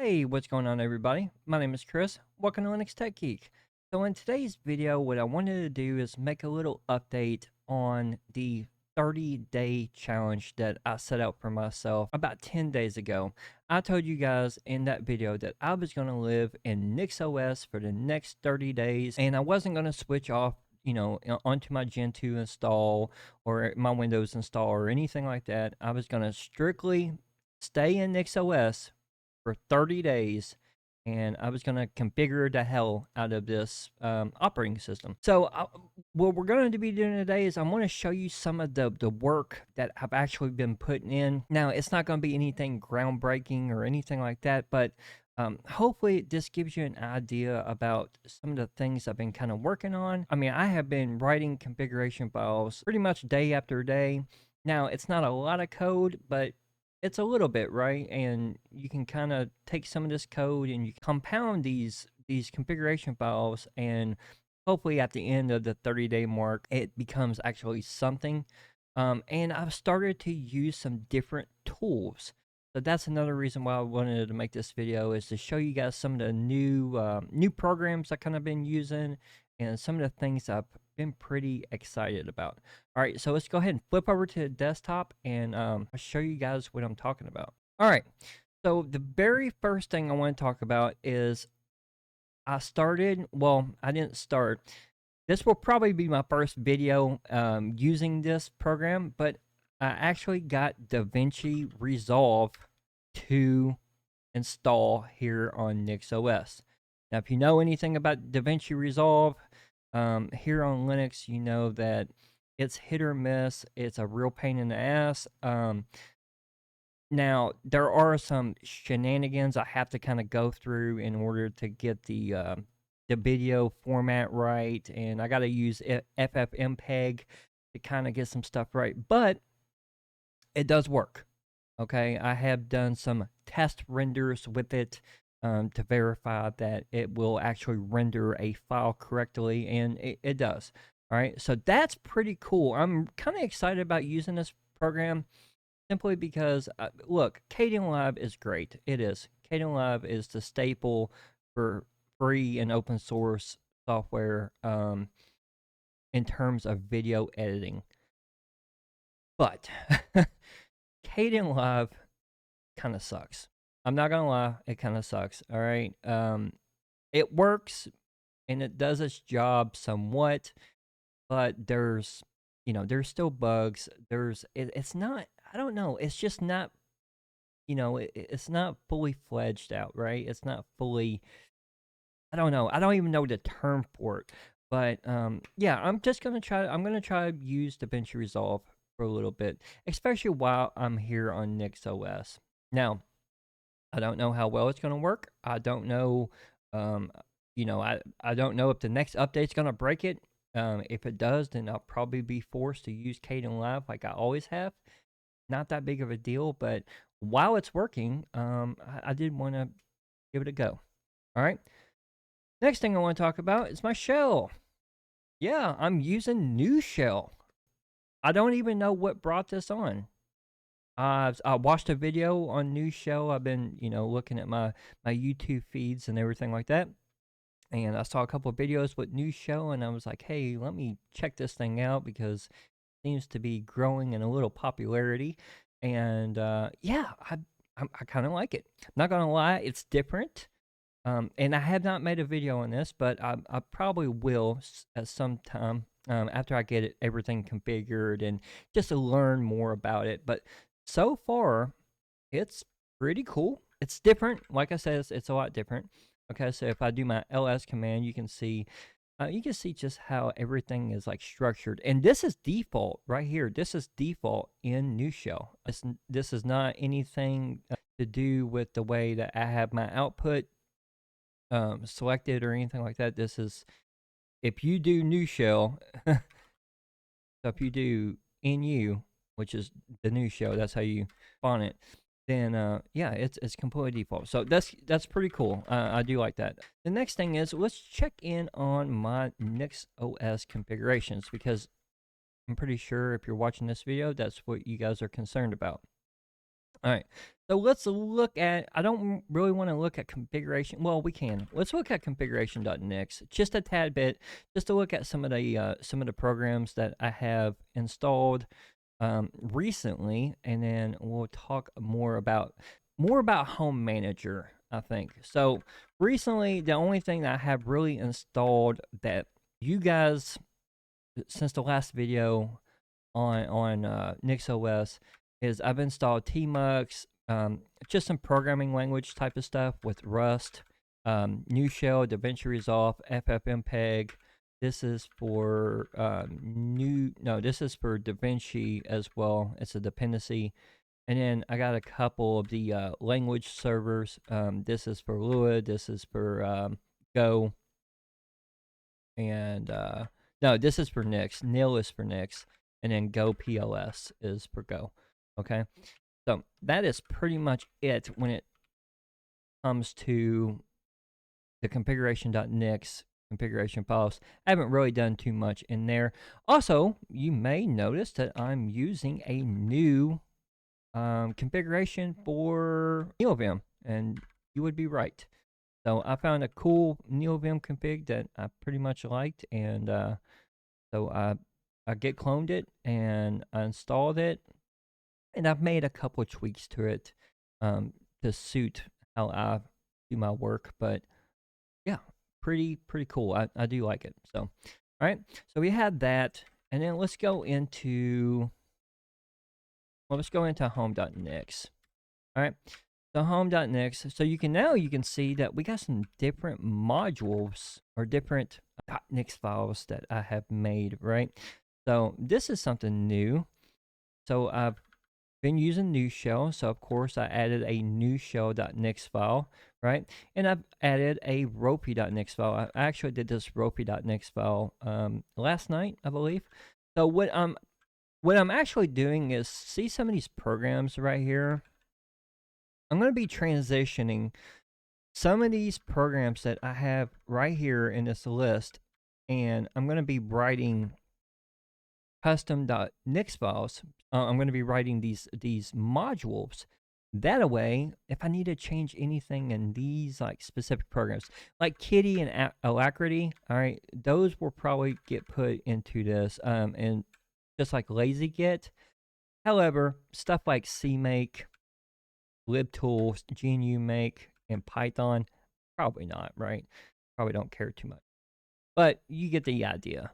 Hey, what's going on, everybody? My name is Chris. Welcome to LinuxTechGeek. So in today's video, what I wanted to do is make a little update on the 30-day challenge that I set out for myself about 10 days ago. I told you guys in that video that I was going to live in NixOS for the next 30 days, and I wasn't going to switch off onto my Gen 2 install or my Windows install or anything like that. I was going to strictly stay in NixOS for 30 days, and I was going to configure the hell out of this operating system. So what we're going to be doing today is I'm going to show you some of the work that I've actually been putting in. Now, it's not going to be anything groundbreaking or anything like that, but hopefully this gives you an idea about some of the things I've been kind of working on. I mean, I have been writing configuration files pretty much day after day. Now, it's not a lot of code, but it's a little bit, right? And you can kind of take some of this code and you compound these configuration files, and hopefully at the end of the 30-day mark, it becomes actually something. And I've started to use some different tools. So that's another reason why I wanted to make this video, is to show you guys some of the new programs I kind of been using and some of the things I've been pretty excited about. All right, so let's go ahead and flip over to the desktop, and I'll show you guys what I'm talking about. All right, so the very first thing I want to talk about is I didn't start. This will probably be my first video using this program, but I actually got DaVinci Resolve to install here on NixOS. Now, if you know anything about DaVinci Resolve, here on Linux, you know that it's hit or miss. It's a real pain in the ass. Now, there are some shenanigans I have to kind of go through in order to get the video format right, and I got to use FFmpeg to kind of get some stuff right, but it does work. Okay, I have done some test renders with it to verify that it will actually render a file correctly, and it does. All right, so that's pretty cool. I'm kind of excited about using this program simply because, look, Kdenlive is great. It is. Kdenlive is the staple for free and open source software in terms of video editing. But Kdenlive kind of sucks. I'm not gonna lie, it kind of sucks. All right, it works and it does its job somewhat, but there's still bugs. It's not. I don't know. It's just not. It's not fully fledged out, right? It's not fully. I don't know. I don't even know the term for it. But yeah, I'm gonna try to use DaVinci Resolve for a little bit, especially while I'm here on NixOS. Now, I don't know how well it's going to work. I don't know, I don't know if the next update's going to break it. If it does, then I'll probably be forced to use Kdenlive like I always have. Not that big of a deal, but while it's working, I did want to give it a go. All right. Next thing I want to talk about is my shell. Yeah, I'm using Nushell. I don't even know what brought this on. I watched a video on Nushell. I've been, looking at my YouTube feeds and everything like that, and I saw a couple of videos with Nushell, and I was like, hey, let me check this thing out because it seems to be growing in a little popularity. And yeah, I kind of like it. Not gonna lie, it's different. And I have not made a video on this, but I probably will at some time after I get everything configured and just to learn more about it. But so far, it's pretty cool. It's different. Like I said, it's a lot different. Okay, so if I do my ls command, you can see just how everything is like structured. And this is default right here. This is default in Nushell. This is not anything to do with the way that I have my output selected or anything like that. This is, if you do Nushell, so if you do NU, which is the Nushell, that's how you spawn it, then yeah, it's completely default. So that's pretty cool. I do like that. The next thing is, let's check in on my NixOS configurations, because I'm pretty sure if you're watching this video, that's what you guys are concerned about. All right. So let's look at, I don't really want to look at configuration. Well, we can. Let's look at configuration.nix just a tad bit, just to look at some of the programs that I have installed recently, and then we'll talk more about Home Manager, I think. So recently, the only thing that I have really installed that you guys, since the last video on NixOS, is I've installed Tmux, just some programming language type of stuff with Rust, Nushell, DaVinci Resolve, FFmpeg. This is for this is for DaVinci as well. It's a dependency. And then I got a couple of the language servers. This is for Lua. This is for Go. And no, this is for Nix. Nil is for Nix. And then Go PLS is for Go. Okay. So that is pretty much it when it comes to the configuration.nix configuration files. I haven't really done too much in there. Also, you may notice that I'm using a new configuration for NeoVim, and you would be right. So I found a cool NeoVim config that I pretty much liked, and so I git cloned it and I installed it, and I've made a couple of tweaks to it to suit how I do my work. But yeah, pretty cool. I do like it. So all right, so we had that, and then let's go into home.nix. All right, so home.nix. So you can see that we got some different modules or different .nix files that I have made, right? So this is something new. So I've been using Nushell, so of course I added a Nushell.nix file, right? And I've added a ropey.nix file. I actually did this ropey.nix file last night, I believe. So what I'm actually doing is, see some of these programs right here? I'm going to be transitioning some of these programs that I have right here in this list, and I'm going to be writing custom.nix files. I'm going to be writing these modules. That way, if I need to change anything in these like specific programs, like Kitty and Alacrity, all right, those will probably get put into this, and just like LazyGit. However, stuff like CMake, libtools, GNU Make, and Python, probably not, right? Probably don't care too much. But you get the idea,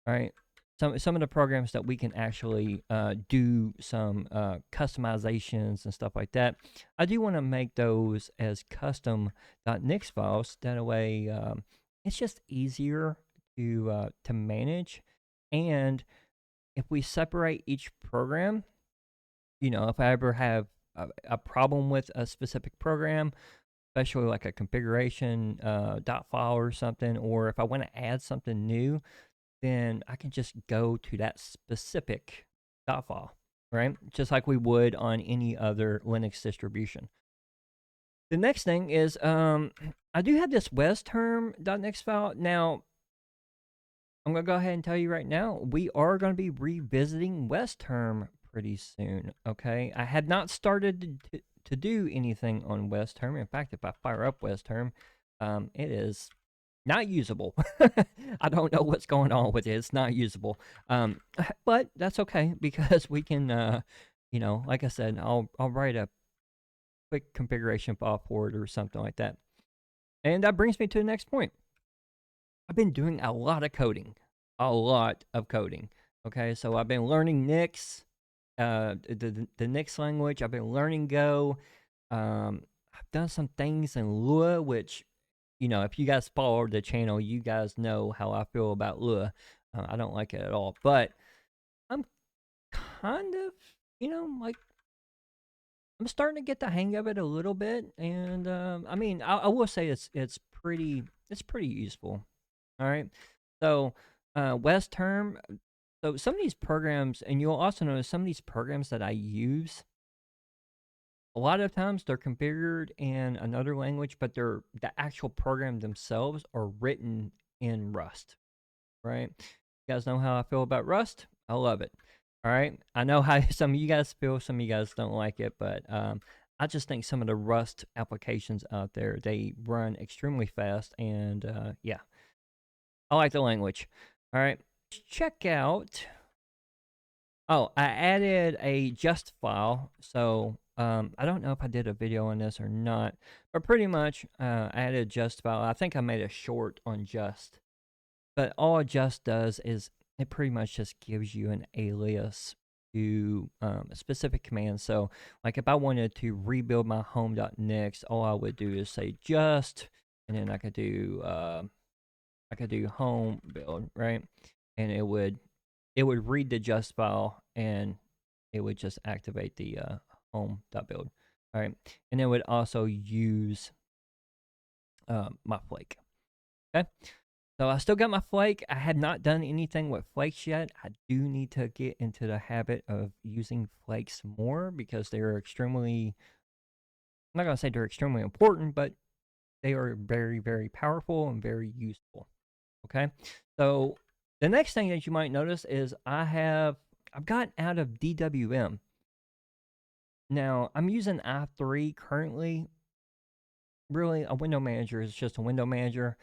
right? Some of the programs that we can actually do some customizations and stuff like that, I do want to make those as custom.nix files. That way, it's just easier to manage. And if we separate each program, if I ever have a problem with a specific program, especially like a configuration .file or something, or if I want to add something new, then I can just go to that specific .file, right? Just like we would on any other Linux distribution. The next thing is, I do have this westterm.nix file. Now, I'm going to go ahead and tell you right now, we are going to be revisiting westterm pretty soon, okay? I had not started to do anything on westterm. In fact, if I fire up westterm, it is not usable. I don't know what's going on with it. It's not usable. But that's okay, because we can, like I said, I'll write a quick configuration file for it or something like that. And that brings me to the next point. I've been doing a lot of coding. Okay, so I've been learning Nix, the Nix language. I've been learning Go. I've done some things in Lua, which, if you guys follow the channel, you guys know how I feel about Lua. I don't like it at all, but I'm kind of, like, I'm starting to get the hang of it a little bit, and I will say it's pretty useful. All right, so westterm. So some of these programs, and you'll also notice some of these programs that I use, a lot of times they're configured in another language, but the actual program themselves are written in Rust, right? You guys know how I feel about Rust. I love it. All right. I know how some of you guys feel, some of you guys don't like it, but I just think some of the Rust applications out there, they run extremely fast. And yeah, I like the language. All right. Check out. Oh, I added a just file. So I don't know if I did a video on this or not, but pretty much I added a just file. I think I made a short on just. But all it just does is it pretty much just gives you an alias to a specific command. So, like if I wanted to rebuild my home.nix, all I would do is say just, and then I could do home build, right? And it would read the just file and it would just activate the home.build. All right, and it would also use my flake. Okay. So I still got my flake. I have not done anything with flakes yet. I do need to get into the habit of using flakes more because they're extremely, I'm not going to say they're extremely important, but they are very, very powerful and very useful. Okay. So the next thing that you might notice is I've gotten out of DWM. Now I'm using i3 currently. Really, a window manager is just a window manager.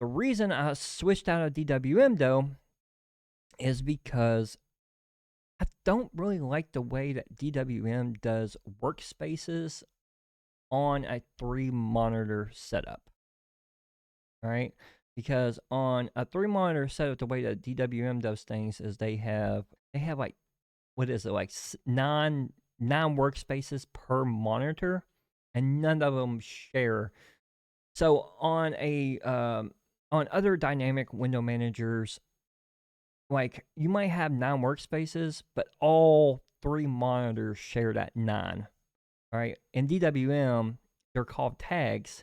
The reason I switched out of DWM though is because I don't really like the way that DWM does workspaces on a 3-monitor setup. All right, because on a 3-monitor setup, the way that DWM does things is they have like, what is it, like nine workspaces per monitor, and none of them share. So on on other dynamic window managers, like you might have 9 workspaces, but all 3 monitors share that 9. All right. In DWM, they're called tags,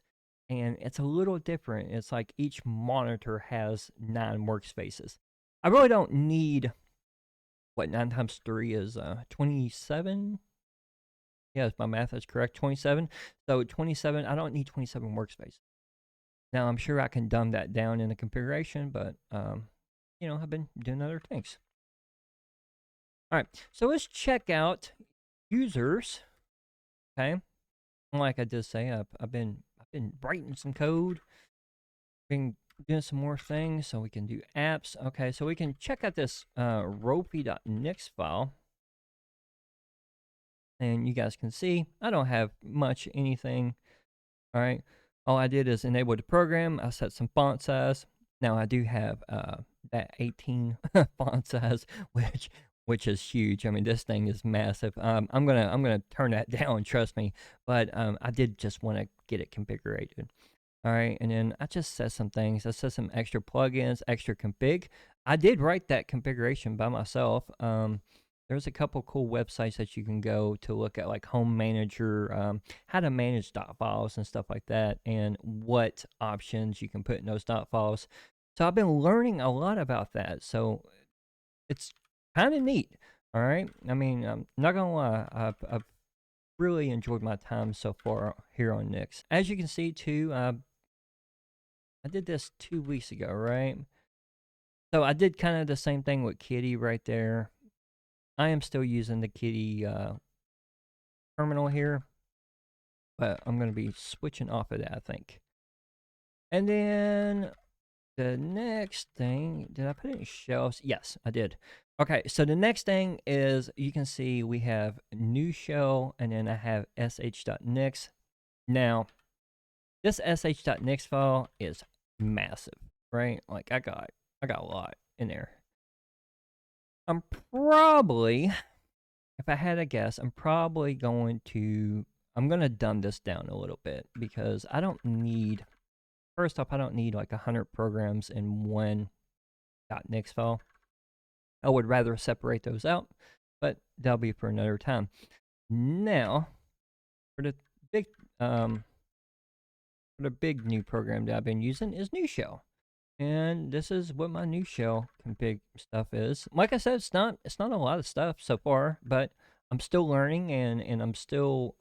and it's a little different. It's like each monitor has 9 workspaces. I really don't need, what, 9 times 3 is 27? Yeah, if my math is correct, 27. So 27, I don't need 27 workspaces. Now, I'm sure I can dumb that down in the configuration, but, I've been doing other things. All right, so let's check out users. Okay, like I did say, I've been writing some code, been doing some more things, so we can do apps. Okay, so we can check out this ropey.nix file, and you guys can see I don't have much anything. All right, all I did is enable the program. I set some font size. Now I do have that 18 font size, which is huge. I mean, this thing is massive. I'm gonna turn that down, trust me. But I did just want to get it configured. All right, and then I just set some things. I set some extra plugins, extra config. I did write that configuration by myself. There's a couple cool websites that you can go to look at, like Home Manager, how to manage dot files and stuff like that, and what options you can put in those dot files. So I've been learning a lot about that. So it's kind of neat. All right. I mean, I'm not gonna lie. I've really enjoyed my time so far here on Nix. As you can see too, I did this 2 weeks ago, right? So I did kind of the same thing with Kitty right there. I am still using the Kitty terminal here, but I'm going to be switching off of that, I think. And then the next thing, did I put it in shelves? Yes, I did. Okay, so the next thing is, you can see we have Nushell, and then I have sh.nix. Now, this sh.nix file is massive, right? Like I got a lot in there. I'm probably, if I had a guess, I'm gonna dumb this down a little bit, because I don't need, first off, I don't need like 100 programs in one .nix file. I would rather separate those out, but that'll be for another time. Now, for the big new program that I've been using is Nushell. And this is what my Nushell config stuff is. Like I said, it's not a lot of stuff so far, but I'm still learning, and I'm still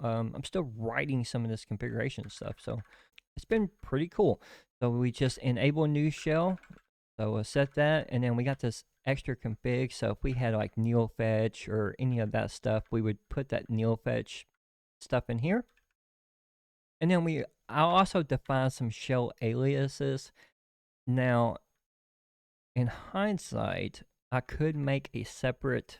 writing some of this configuration stuff. So it's been pretty cool. So we just enable Nushell. So we'll set that, and then we got this extra config. So if we had like neofetch or any of that stuff, we would put that neofetch stuff in here. And then I'll also define some shell aliases. Now, in hindsight, I could make a separate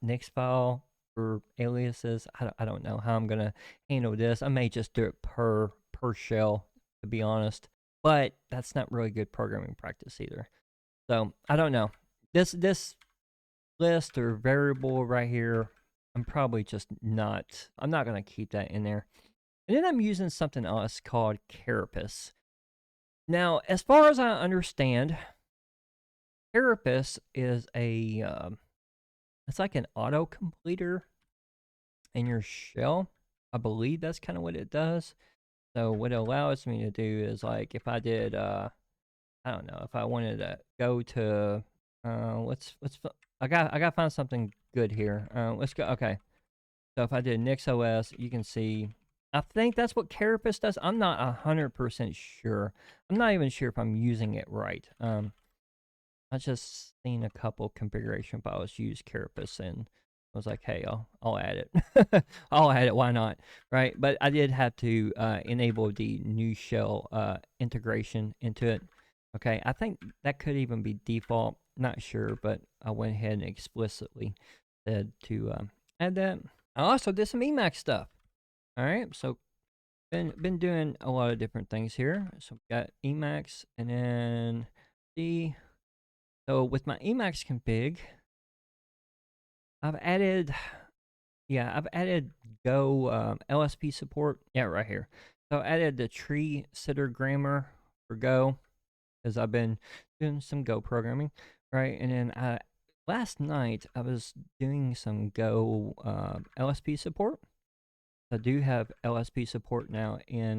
.nix file for aliases. I don't know how I'm gonna handle this. I may just do it per shell, to be honest. But that's not really good programming practice either. So I don't know. This list or variable right here, I'm probably just not. I'm not gonna keep that in there. And then I'm using something else called Carapace. Now, as far as I understand, Carapace is it's like an auto completer in your shell. I believe that's kind of what it does. So what it allows me to do is, like, if I did, I don't know, if I wanted to go to, I gotta find something good here. Let's go. Okay. So if I did nix-os, you can see, I think that's what Carapace does. I'm not 100% sure. I'm not even sure if I'm using it right. I just seen a couple configuration files use Carapace, and I was like, hey, I'll add it. I'll add it. Why not? Right? But I did have to enable the Nushell integration into it. Okay, I think that could even be default. Not sure, but I went ahead and explicitly said to add that. I also did some Emacs stuff. All right, so been doing a lot of different things here. So we got Emacs, and then so with my Emacs config, I've added Go LSP support. Yeah, right here. So I added the tree sitter grammar for Go, because I've been doing some Go programming, right? And then last night I was doing some Go LSP support. I do have LSP support now in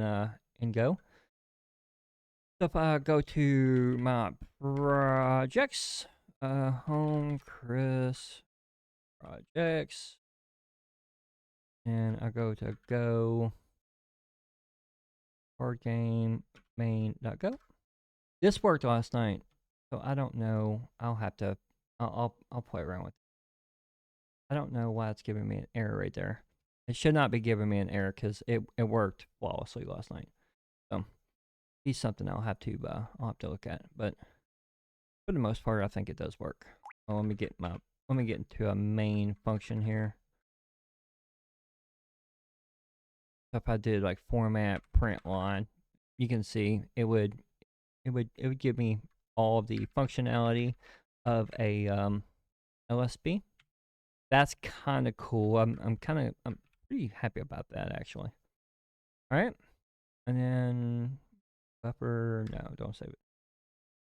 Go. So if I go to my projects, home, Chris, projects, and I go to Go, board game, main.go. This worked last night, so I don't know. I'll play around with it. I don't know why it's giving me an error right there. It should not be giving me an error because it worked flawlessly last night. So be something I'll have to look at, but for the most part, I think it does work. Well, let me get into a main function here. So if I did like format print line, you can see it would give me all of the functionality of a LSP. That's kind of cool. I'm pretty happy about that, actually. All right, and then buffer. No, don't save it.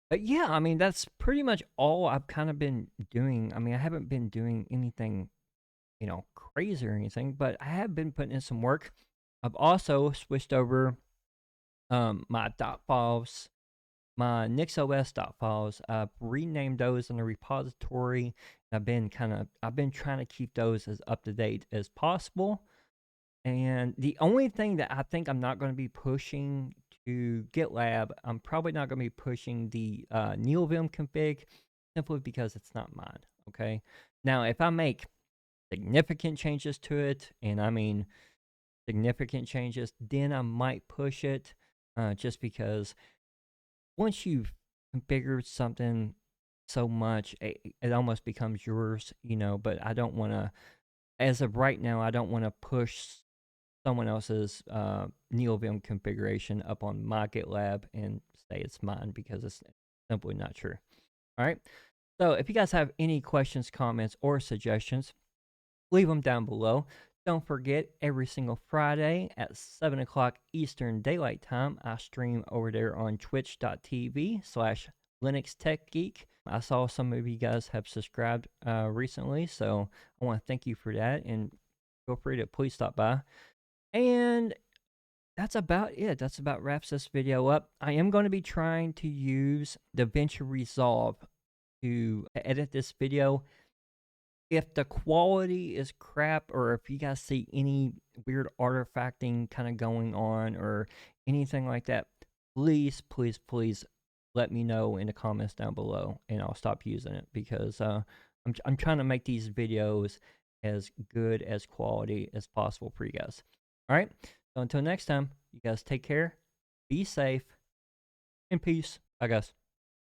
But yeah, I mean, that's pretty much all I've kind of been doing. I mean, I haven't been doing anything, crazy or anything, but I have been putting in some work. I've also switched over my dot files, my nix-os dot files. I've renamed those in the repository. I've been trying to keep those as up to date as possible. And the only thing that I think I'm not going to be pushing to GitLab, I'm probably not going to be pushing the NeilVim config, simply because it's not mine. Okay. Now, if I make significant changes to it, and I mean significant changes, then I might push it, just because once you've configured something so much, it almost becomes yours, but I don't want to, as of right now, I don't want to push someone else's NeilVim configuration up on my GitLab and say it's mine, because it's simply not true. All right. So if you guys have any questions, comments, or suggestions, leave them down below. Don't forget, every single Friday at 7 o'clock Eastern Daylight Time, I stream over there on twitch.tv/LinuxTechGeek. I saw some of you guys have subscribed recently, so I want to thank you for that, and feel free to please stop by. And that's about it. That's about wraps this video up. I am going to be trying to use DaVinci Resolve to edit this video. If the quality is crap, or if you guys see any weird artifacting kind of going on or anything like that, please let me know in the comments down below, and I'll stop using it, because I'm trying to make these videos as good as quality as possible for you guys. All right. So until next time, you guys take care, be safe, and peace. Bye, guys.